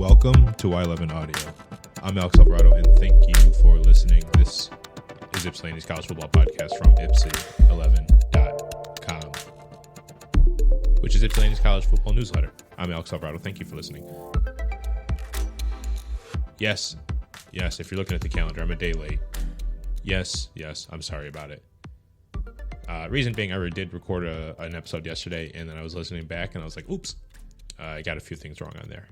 Welcome to Y11 Audio. I'm Alex Alvarado, and thank you for listening. This is Ypsilanti's college football podcast from Ipsy11.com, which is Ypsilanti's college football newsletter. I'm Alex Alvarado. Thank you for listening. Yes, if you're looking at the calendar, I'm a day late. Yes, I'm sorry about it. Reason being, I did record an episode yesterday, and then I was listening back, and I was like, oops, I got a few things wrong on there.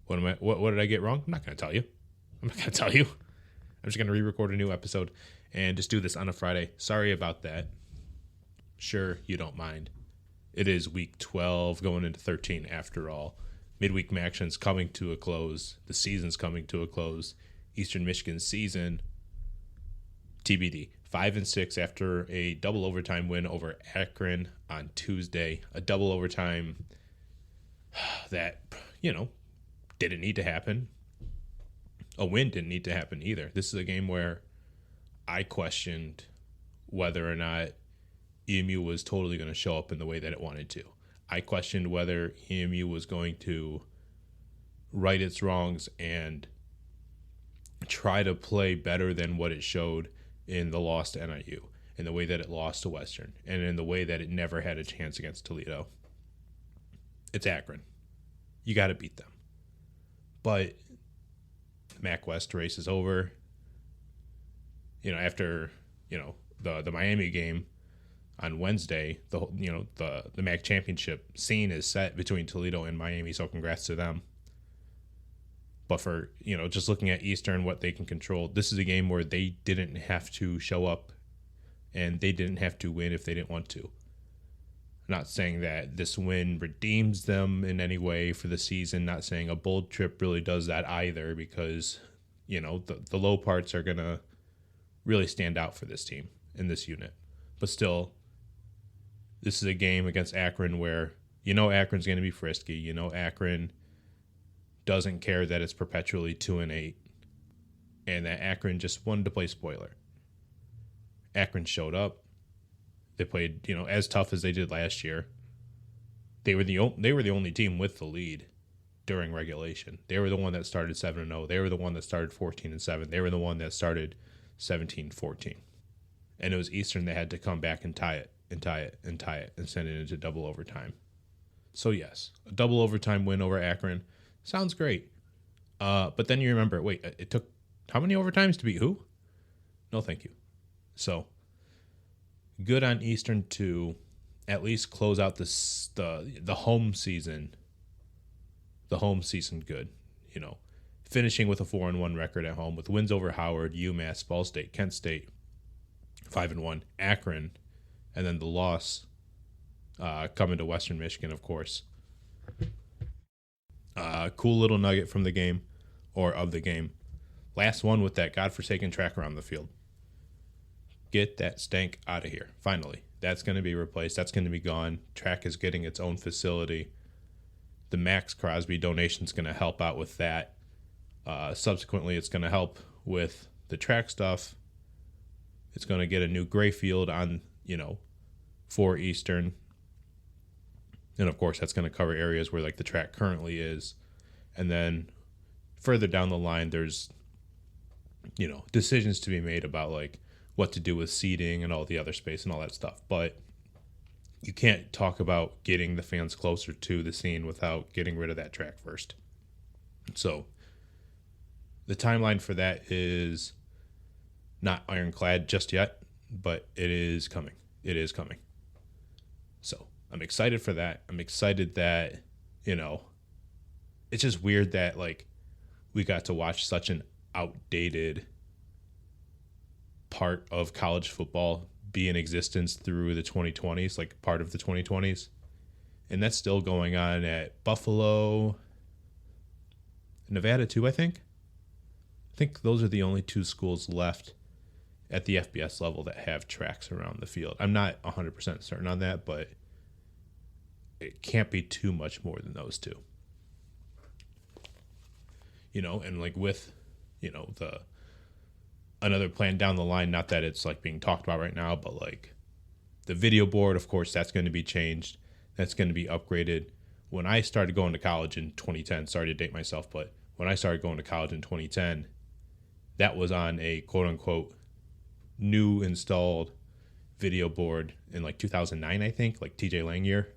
What did I get wrong? I'm not going to tell you. I'm just going to re-record a new episode and just do this on a Friday. Sorry about that. Sure, you don't mind. It is week 12 going into 13 after all. Midweek action's coming to a close. The season's coming to a close. Eastern Michigan season, TBD. 5-6 after a double overtime win over Akron on Tuesday. A double overtime that, didn't need to happen. A win didn't need to happen either. This is a game where I questioned whether or not EMU was totally going to show up in the way that it wanted to. I questioned whether EMU was going to right its wrongs and try to play better than what it showed in the loss to NIU, in the way that it lost to Western, and in the way that it never had a chance against Toledo. It's Akron. You got to beat them. But the MAC West race is over. After the Miami game on Wednesday, the MAC championship scene is set between Toledo and Miami. So congrats to them. But for just looking at Eastern, what they can control, this is a game where they didn't have to show up, and they didn't have to win if they didn't want to. Not saying that this win redeems them in any way for the season. Not saying a bold trip really does that either, because, the low parts are going to really stand out for this team in this unit. But still, this is a game against Akron where, Akron's going to be frisky. Akron doesn't care that it's perpetually 2-8 and that Akron just wanted to play spoiler. Akron showed up. They played, as tough as they did last year. They were the only team with the lead during regulation. They were the one that started 7-0. They were the one that started 14-7. They were the one that started 17-14. And it was Eastern that had to come back and tie it and send it into double overtime. So yes, a double overtime win over Akron sounds great. But then you remember, wait, it took how many overtimes to beat who? No, thank you. So good on Eastern to at least close out the home season. The home season good, finishing with a 4-1 record at home with wins over Howard, UMass, Ball State, Kent State, 5-1, Akron, and then the loss coming to Western Michigan, of course. Cool little nugget from the game, or of the game. Last one with that godforsaken track around the field. Get that stank out of here. Finally, that's going to be replaced. That's going to be gone. Track is getting its own facility. The Maxx Crosby donation is going to help out with that. Subsequently, it's going to help with the track stuff. It's going to get a new gray field on, for Eastern. And of course, that's going to cover areas where the track currently is. And then further down the line, there's, decisions to be made about what to do with seating and all the other space and all that stuff. But you can't talk about getting the fans closer to the scene without getting rid of that track first. So the timeline for that is not ironclad just yet, but it is coming. So I'm excited for that. I'm excited that, it's just weird that we got to watch such an outdated part of college football be in existence through the 2020s, part of the 2020s. And that's still going on at Buffalo, Nevada too, I think. I think those are the only two schools left at the FBS level that have tracks around the field. I'm not 100% certain on that, but it can't be too much more than those two. And with, the another plan down the line, not that it's being talked about right now, but the video board, of course, that's going to be changed. That's going to be upgraded. when I started going to college in 2010, sorry to date myself, but when I started going to college in 2010, that was on a quote unquote new installed video board in like 2009, I think, like TJ Lang year.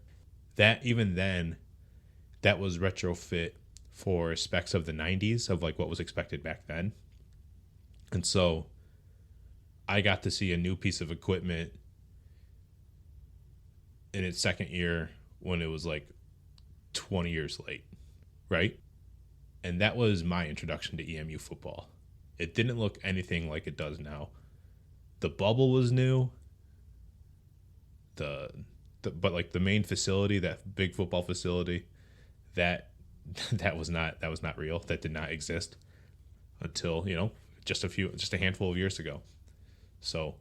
That even then, that was retrofit for specs of the 90s of like what was expected back then. And so I got to see a new piece of equipment in its second year when it was like 20 years late, right? And that was my introduction to EMU football. It didn't look anything like it does now. The bubble was new. But like the main facility, that big football facility, that was not real. That did not exist until, just a handful of years ago. So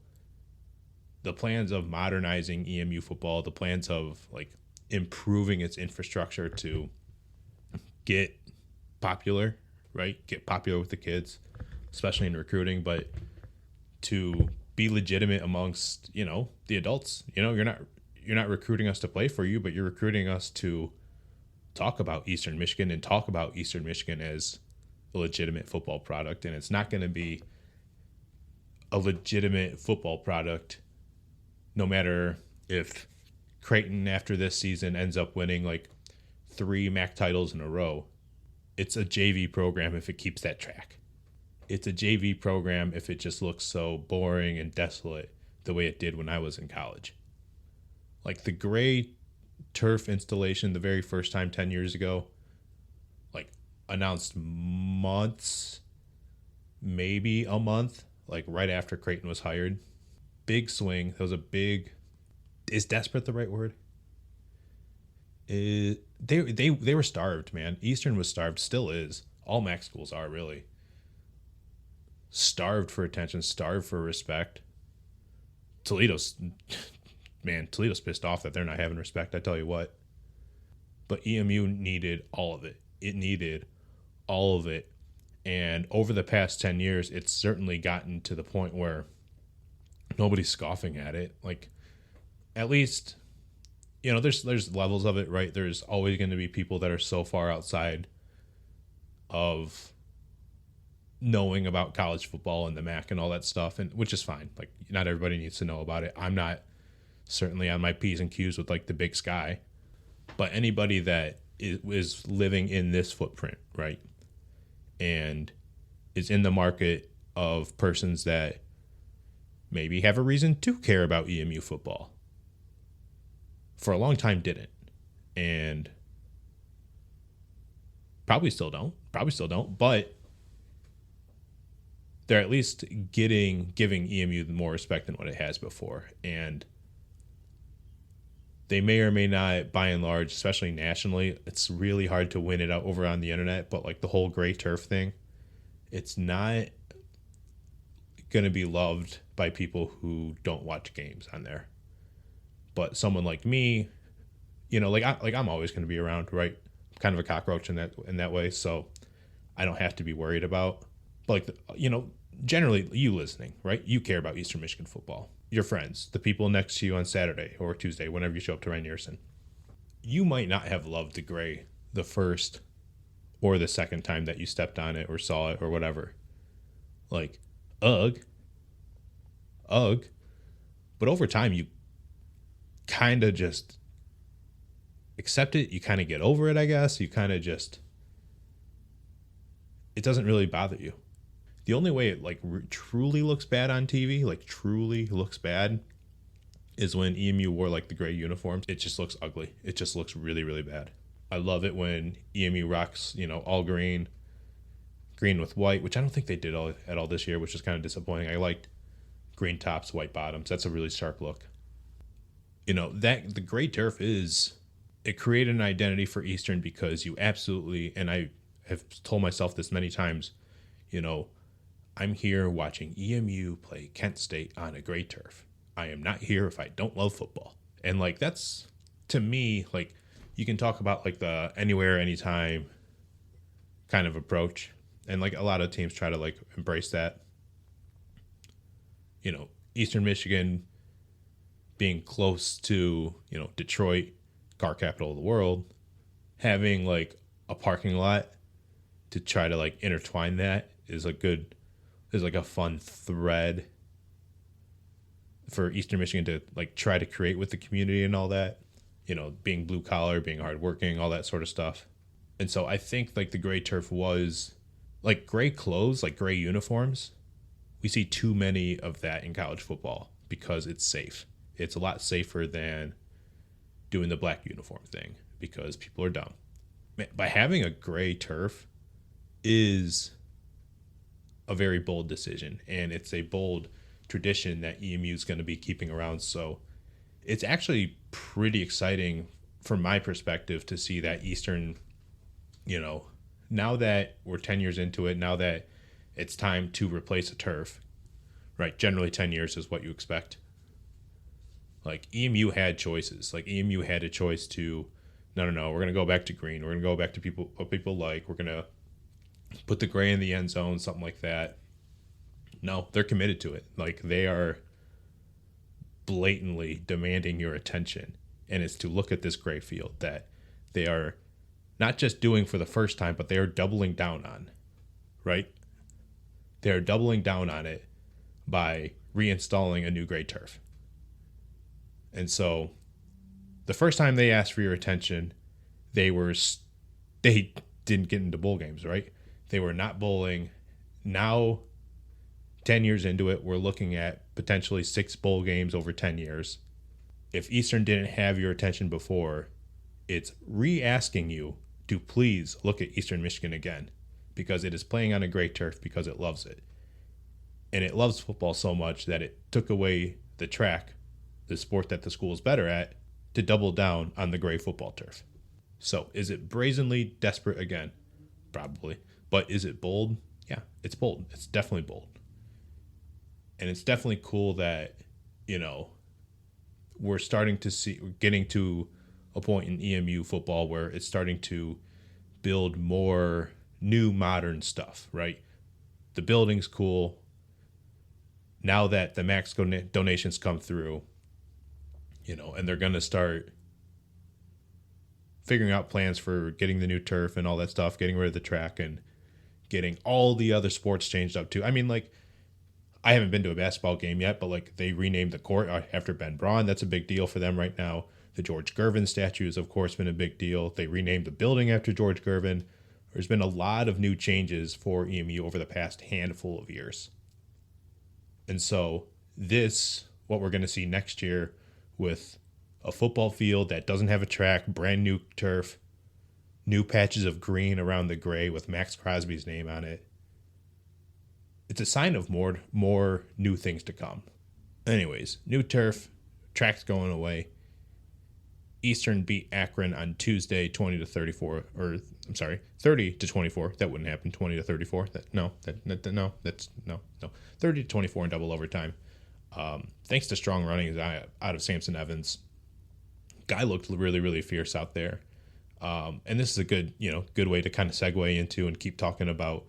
the plans of modernizing EMU football, the plans of like improving its infrastructure to get popular, right? Get popular with the kids, especially in recruiting, but to be legitimate amongst, the adults. You're not recruiting us to play for you, but you're recruiting us to talk about Eastern Michigan and talk about Eastern Michigan as a legitimate football product. And it's not going to be a legitimate football product no matter if Creighton after this season ends up winning like 3 MAC titles in a row. It's a JV program if it keeps that track. It's a JV program if it just looks so boring and desolate the way it did when I was in college. Like the gray turf installation the very first time 10 years ago, like announced months, maybe a month, like right after Creighton was hired. Big swing. That was a big... Is desperate the right word? They were starved, man. Eastern was starved, still is. All MAC schools are, really. Starved for attention, starved for respect. Toledo's pissed off that they're not having respect, I tell you what. But EMU needed all of it. It needed all of it. And over the past 10 years, it's certainly gotten to the point where nobody's scoffing at it. Like, at least, there's levels of it, right? There's always going to be people that are so far outside of knowing about college football and the MAC and all that stuff, and which is fine. Like, not everybody needs to know about it. I'm not certainly on my P's and Q's with like the big sky, but anybody that is living in this footprint, right, and is in the market of persons that maybe have a reason to care about EMU football, for a long time didn't, and probably still don't, but they're at least giving EMU more respect than what it has before. And they may or may not, by and large, especially nationally, it's really hard to win it out over on the internet, but like the whole gray turf thing, it's not going to be loved by people who don't watch games on there. But someone like me, I'm always going to be around, right? I'm kind of a cockroach in that way, so I don't have to be worried about. But generally, you listening, right? You care about Eastern Michigan football. Your friends, the people next to you on Saturday or Tuesday, whenever you show up to Ryan-Yerson. You might not have loved the gray the first or the second time that you stepped on it or saw it or whatever. Like, ugh. But over time, you kind of just accept it. You kind of get over it, I guess. You kind of just... It doesn't really bother you. The only way it truly looks bad on TV, truly looks bad, is when EMU wore the gray uniforms. It just looks ugly. It just looks really, really bad. I love it when EMU rocks, all green with white, which I don't think they did at all this year, which is kind of disappointing. I liked green tops, white bottoms. That's a really sharp look. That the gray turf it created an identity for Eastern because you absolutely, and I have told myself this many times, I'm here watching EMU play Kent State on a gray turf. I am not here if I don't love football. And that's, to me, you can talk about the anywhere, anytime kind of approach. And a lot of teams try to embrace that. Eastern Michigan being close to, Detroit, car capital of the world, having like a parking lot to try to like intertwine that is like a fun thread for Eastern Michigan to like try to create with the community and all that, being blue collar, being hardworking, all that sort of stuff. And so I think like the gray turf was like gray clothes, like gray uniforms. We see too many of that in college football because it's safe. It's a lot safer than doing the black uniform thing because people are dumb. By having a gray turf is a very bold decision, and it's a bold tradition that EMU is going to be keeping around. So it's actually pretty exciting from my perspective to see that Eastern, now that we're 10 years into it, now that it's time to replace a turf, right? Generally 10 years is what you expect. Like EMU had choices. Like EMU had a choice to, no, we're going to go back to green. We're going to go back to what people like. We're going to put the gray in the end zone, something like that. No, they're committed to it. Like they are blatantly demanding your attention. And it's to look at this gray field that they are not just doing for the first time, but they are doubling down on, right? They are doubling down on it by reinstalling a new gray turf. And so the first time they asked for your attention, they didn't get into bowl games, right? They were not bowling. Now, 10 years into it, we're looking at potentially 6 bowl games over 10 years. If Eastern didn't have your attention before, it's re-asking you to please look at Eastern Michigan again because it is playing on a gray turf because it loves it. And it loves football so much that it took away the track, the sport that the school is better at, to double down on the gray football turf. So is it brazenly desperate again? Probably. But is it bold? Yeah, it's bold. It's definitely bold. And it's definitely cool that, we're getting to a point in EMU football where it's starting to build more new modern stuff, right? The building's cool. Now that the Maxx donations come through, and they're going to start figuring out plans for getting the new turf and all that stuff, getting rid of the track and getting all the other sports changed up too. I mean, like, I haven't been to a basketball game yet, but like they renamed the court after Ben Braun. That's a big deal for them right now. The George Gervin statue has, of course, been a big deal. They renamed the building after George Gervin. There's been a lot of new changes for EMU over the past handful of years. And so what we're going to see next year with a football field that doesn't have a track, brand new turf, new patches of green around the gray with Maxx Crosby's name on it. It's a sign of more new things to come. Anyways, new turf, track's going away. Eastern beat Akron on Tuesday 20-34, or I'm sorry, 30-24. That wouldn't happen. 20-34. 30-24 in double overtime. Thanks to strong running out of Samson Evans. Guy looked really, really fierce out there. And this is a good way to kind of segue into and keep talking about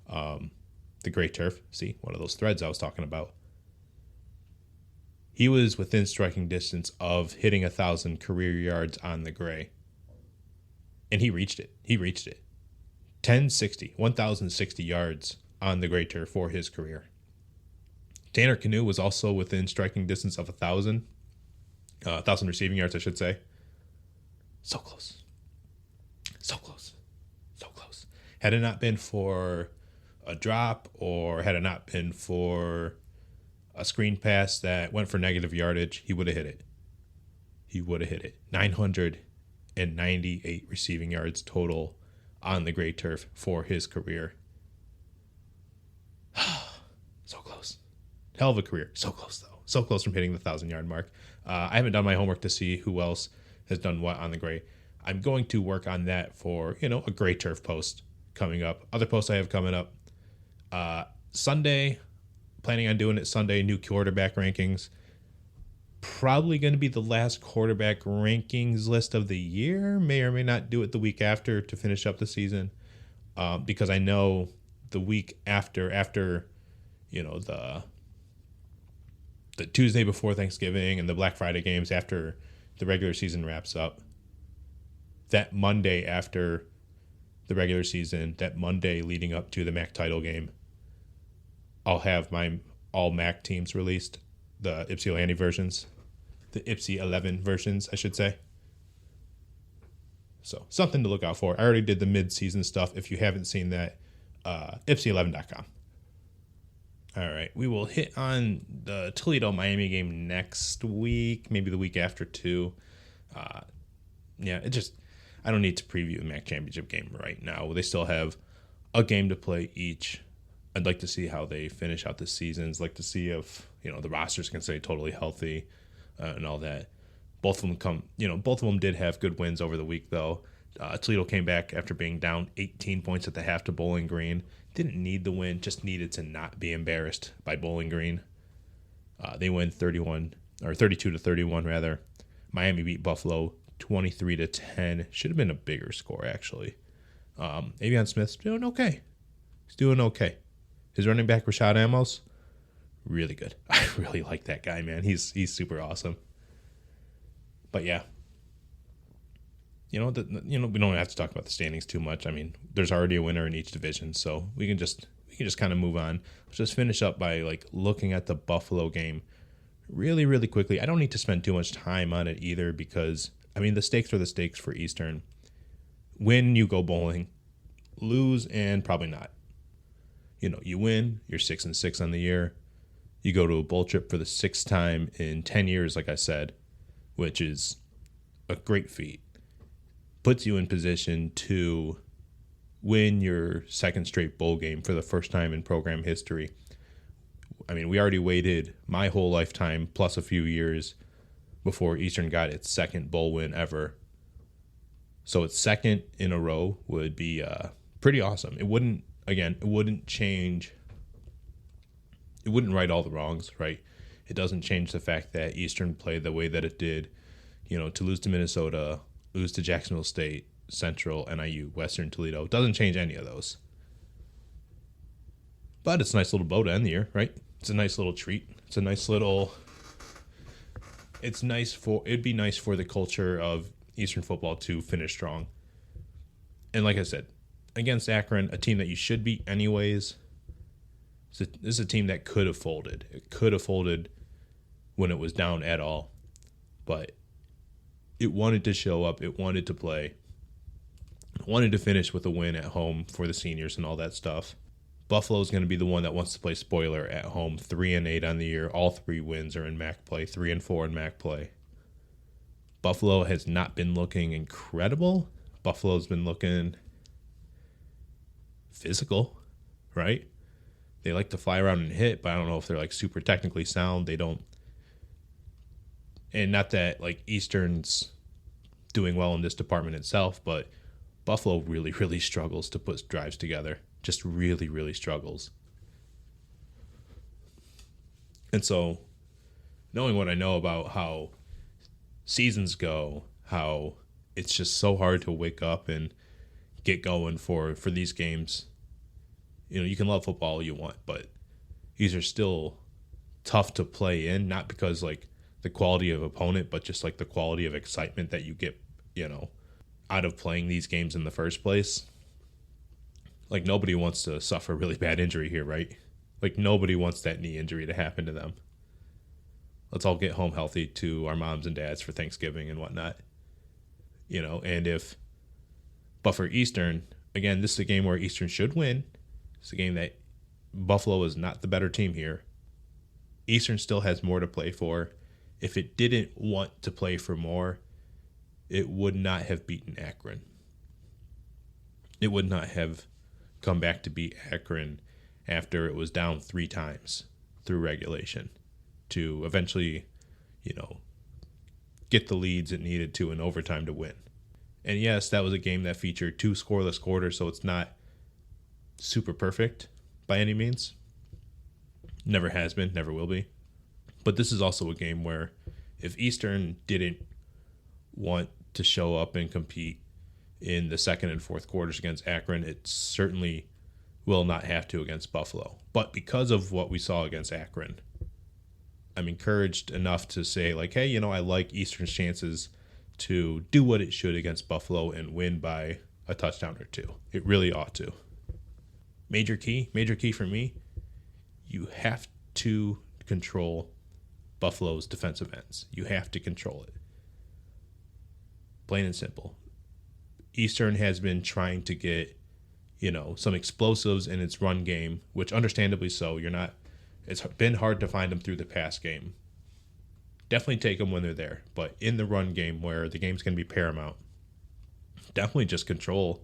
the gray turf. See, one of those threads I was talking about. He was within striking distance of hitting 1,000 career yards on the gray. And he reached it. 1,060 yards on the gray turf for his career. Tanner Canoe was also within striking distance of 1,000 receiving yards, I should say. So close. Had it not been for a drop, or had it not been for a screen pass that went for negative yardage, he would have hit it. 998 receiving yards total on the gray turf for his career. So close. Hell of a career. So close, though. So close from hitting the 1,000-yard mark. I haven't done my homework to see who else has done what on the gray. I'm going to work on that for, a gray turf post coming up. Other posts I have coming up. Sunday, planning on doing it Sunday, new quarterback rankings. Probably going to be the last quarterback rankings list of the year. May or may not do it the week after to finish up the season. Because I know the week after the Tuesday before Thanksgiving and the Black Friday games after the regular season wraps up, that Monday after the regular season, that Monday leading up to the MAC title game, I'll have my all MAC teams released, the Ypsilanti versions, the Y11 versions, I should say. So something to look out for. I already did the mid-season stuff. If you haven't seen that, Ypsi11.com. All right, we will hit on the Toledo-Miami game next week, maybe the week after too. I don't need to preview the MAC championship game right now. They still have a game to play each. I'd like to see how they finish out the seasons. Like to see if the rosters can stay totally healthy and all that. Both of them did have good wins over the week though. Toledo came back after being down 18 points at the half to Bowling Green. Didn't need the win, just needed to not be embarrassed by Bowling Green. They win 32-31 rather. Miami beat Buffalo 23-10. Should have been a bigger score actually. Avion Smith's doing okay. He's doing okay. His running back Rashad Amos, really good. I really like that guy, man. He's super awesome. But yeah, we don't have to talk about the standings too much. I mean, there's already a winner in each division, so we can just kind of move on. Let's just finish up by looking at the Buffalo game really, really quickly. I don't need to spend too much time on it either because the stakes are the stakes for Eastern. Win, you go bowling. Lose, and probably not. You win, you're 6-6 on the year. You go to a bowl trip for the 6th time in 10 years, like I said, which is a great feat. Puts you in position to win your 2nd straight bowl game for the first time in program history. We already waited my whole lifetime plus a few years before Eastern got its 2nd bowl win ever. So its 2nd in a row would be pretty awesome. It wouldn't change. It wouldn't right all the wrongs, right? It doesn't change the fact that Eastern played the way that it did, to lose to Minnesota, lose to Jacksonville State, Central, NIU, Western Toledo. It doesn't change any of those. But it's a nice little bow to end the year, right? It's a nice little treat. It'd be nice for the culture of Eastern football to finish strong. And like I said, against Akron, a team that you should beat anyways, this is a team that could have folded. It could have folded when it was down at all. But it wanted to show up. It wanted to play. It wanted to finish with a win at home for the seniors and all that stuff. Buffalo's going to be the one that wants to play spoiler at home. 3-8 on the year. All 3 wins are in MAC play. 3-4 in MAC play. Buffalo has not been looking incredible. Buffalo's been looking physical, right? They like to fly around and hit, but I don't know if they're super technically sound. They don't. And not that Eastern's doing well in this department itself, but Buffalo really, really struggles to put drives together. Just really, really struggles. And so, knowing what I know about how seasons go, how it's just so hard to wake up and get going for these games. You can love football all you want, but these are still tough to play in, not because the quality of opponent, but just the quality of excitement that you get, out of playing these games in the first place. Nobody wants to suffer a really bad injury here, right? Nobody wants that knee injury to happen to them. Let's all get home healthy to our moms and dads for Thanksgiving and whatnot. But for Eastern, again, this is a game where Eastern should win. It's a game that Buffalo is not the better team here. Eastern still has more to play for. If it didn't want to play for more, it would not have beaten Akron. It would not have come back to beat Akron after it was down 3 times through regulation to eventually, get the leads it needed to in overtime to win. And yes, that was a game that featured 2 scoreless quarters, so it's not super perfect by any means. Never has been, never will be. But this is also a game where if Eastern didn't want to show up and compete in the 2nd and 4th quarters against Akron, it certainly will not have to against Buffalo. But because of what we saw against Akron, I'm encouraged enough to say, hey, I like Eastern's chances to do what it should against Buffalo and win by a touchdown or two. It really ought to. Major key for me, you have to control Buffalo's defensive ends. You have to control it. Plain and simple. Eastern has been trying to get, some explosives in its run game, which understandably so. It's been hard to find them through the pass game. Definitely take them when they're there, but in the run game where the game's going to be paramount, definitely just control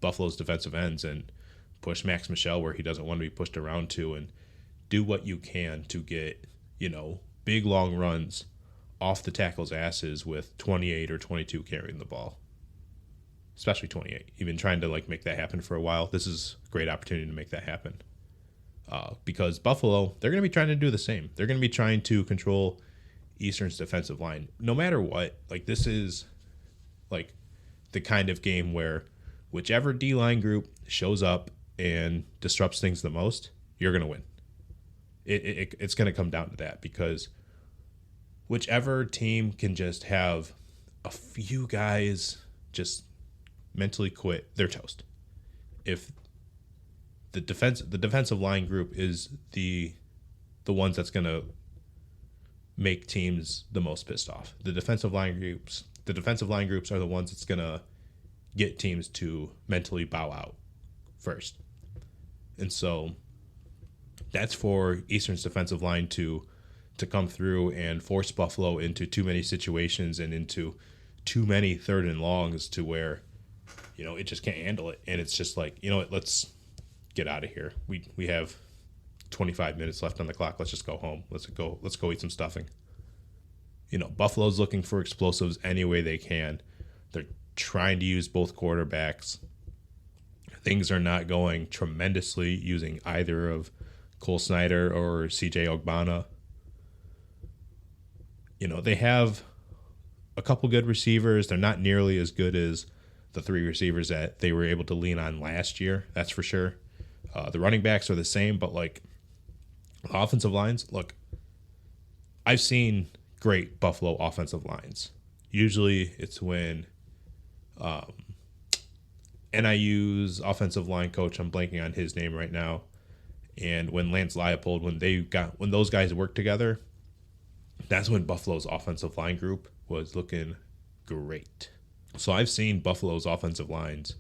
Buffalo's defensive ends and push Max Michel where he doesn't want to be pushed around to, and do what you can to get, big long runs off the tackles' asses with 28 or 22 carrying the ball. Especially 28. You've been trying to make that happen for a while. This is a great opportunity to make that happen. Because Buffalo, they're going to be trying to do the same. They're going to be trying to control Eastern's defensive line. No matter what, this is the kind of game where whichever D-line group shows up and disrupts things the most, you're going to win. It's going to come down to that, because whichever team can just have a few guys just mentally quit, they're toast. If the defensive line group is the ones that's going to make teams the most pissed off. The defensive line groups are the ones that's going to get teams to mentally bow out first. And so that's for Eastern's defensive line to come through and force Buffalo into too many situations and into too many 3rd and longs to where, it just can't handle it. And it's just let's get out of here. We have 25 minutes left on the clock. Let's just go home. Let's go eat some stuffing. Buffalo's looking for explosives any way they can. They're trying to use both quarterbacks. Things are not going tremendously using either of Cole Snyder or CJ Ogbonna. They have a couple good receivers. They're not nearly as good as the 3 receivers that they were able to lean on last year. That's for sure. The running backs are the same, but offensive lines, I've seen great Buffalo offensive lines. Usually it's when NIU's offensive line coach, I'm blanking on his name right now, and when Lance Leipold, when those guys work together, that's when Buffalo's offensive line group was looking great. So I've seen Buffalo's offensive lines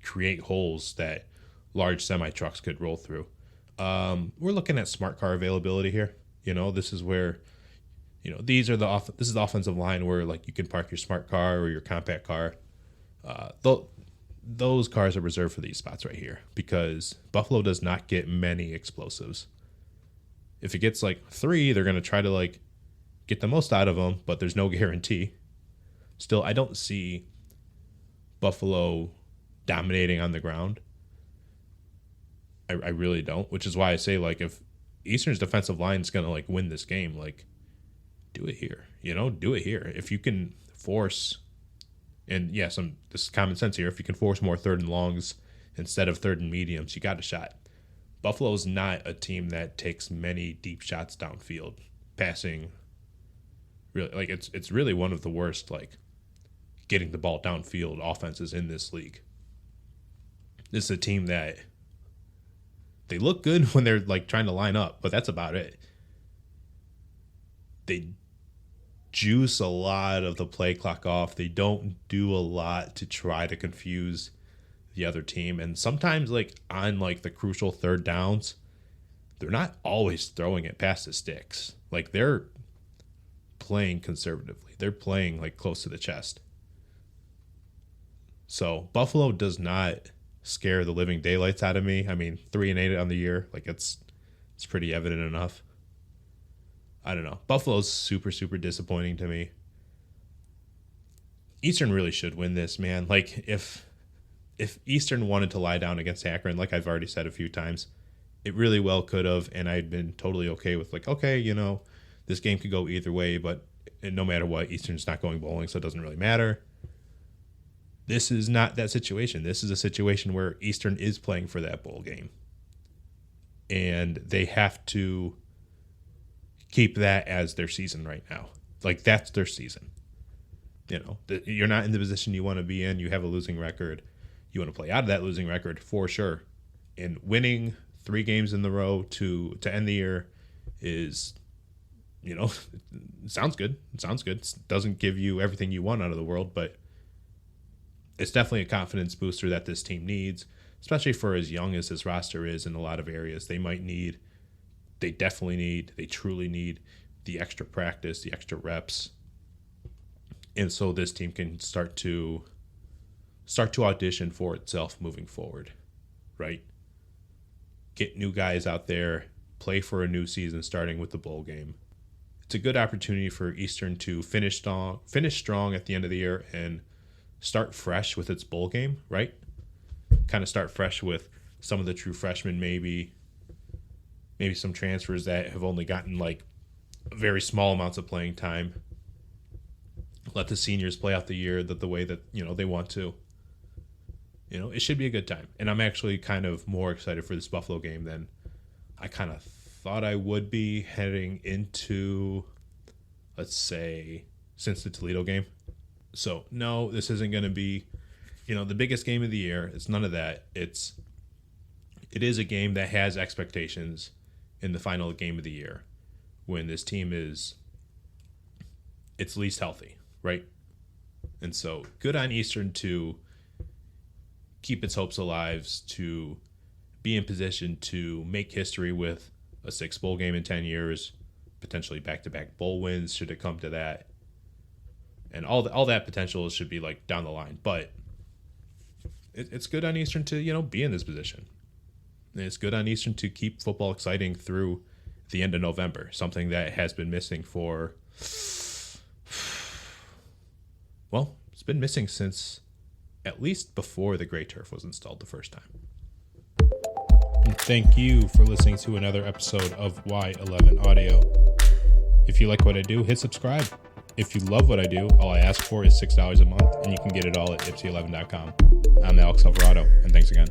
create holes that large semi-trucks could roll through. We're looking at smart car availability here. This is where, this is the offensive line where you can park your smart car or your compact car. Those cars are reserved for these spots right here, because Buffalo does not get many explosives. If it gets 3, they're going to try to get the most out of them, but there's no guarantee. Still, I don't see Buffalo dominating on the ground. I really don't, which is why I say if Eastern's defensive line is going to win this game, do it here. Do it here. If you can force, and yes, this is common sense here, if you can force more 3rd and longs instead of 3rd and mediums, you got a shot. Buffalo's not a team that takes many deep shots downfield. Passing, really, it's really one of the worst getting the ball downfield offenses in this league. This is a team that they look good when they're trying to line up, but that's about it. They juice a lot of the play clock off. They don't do a lot to try to confuse the other team. And sometimes on the crucial 3rd downs, they're not always throwing it past the sticks. They're playing conservatively. They're playing close to the chest. So Buffalo does not scare the living daylights out of me. 3-8 on the year, it's pretty evident enough. I don't know. Buffalo's super, super disappointing to me. Eastern really should win this, man. If Eastern wanted to lie down against Akron, I've already said a few times, it really well could have, and I'd been totally okay with okay, this game could go either way, but no matter what, Eastern's not going bowling, so it doesn't really matter. This is not that situation. This is a situation where Eastern is playing for that bowl game. And they have to keep that as their season right now. That's their season. You're not in the position you want to be in. You have a losing record. You want to play out of that losing record for sure. And winning 3 games in the row to end the year is, sounds good. It sounds good. It doesn't give you everything you want out of the world, but it's definitely a confidence booster that this team needs, especially for as young as this roster is in a lot of areas. They truly need the extra practice, the extra reps. And so this team can start to audition for itself moving forward, right? Get new guys out there, play for a new season starting with the bowl game. It's a good opportunity for Eastern to finish strong at the end of the year and start fresh with its bowl game, right? Kind of start fresh with some of the true freshmen, maybe some transfers that have only gotten like very small amounts of playing time. Let the seniors play out the year the way that they want to. It should be a good time. And I'm actually kind of more excited for this Buffalo game than I kind of thought I would be heading into, let's say, since the Toledo game. So, no, this isn't going to be, the biggest game of the year. It's none of that. It is a game that has expectations in the final game of the year when this team is its least healthy, right? And so, good on Eastern to keep its hopes alive, to be in position to make history with a 6th bowl game in 10 years, potentially back-to-back bowl wins should it come to that. And all that potential should be like down the line. But it's good on Eastern to, be in this position. And it's good on Eastern to keep football exciting through the end of November, something that has been missing it's been missing since at least before the gray turf was installed the first time. And thank you for listening to another episode of Y11 Audio. If you like what I do, hit subscribe. If you love what I do, all I ask for is $6 a month, and you can get it all at ipsy11.com. I'm Alex Alvarado, and thanks again.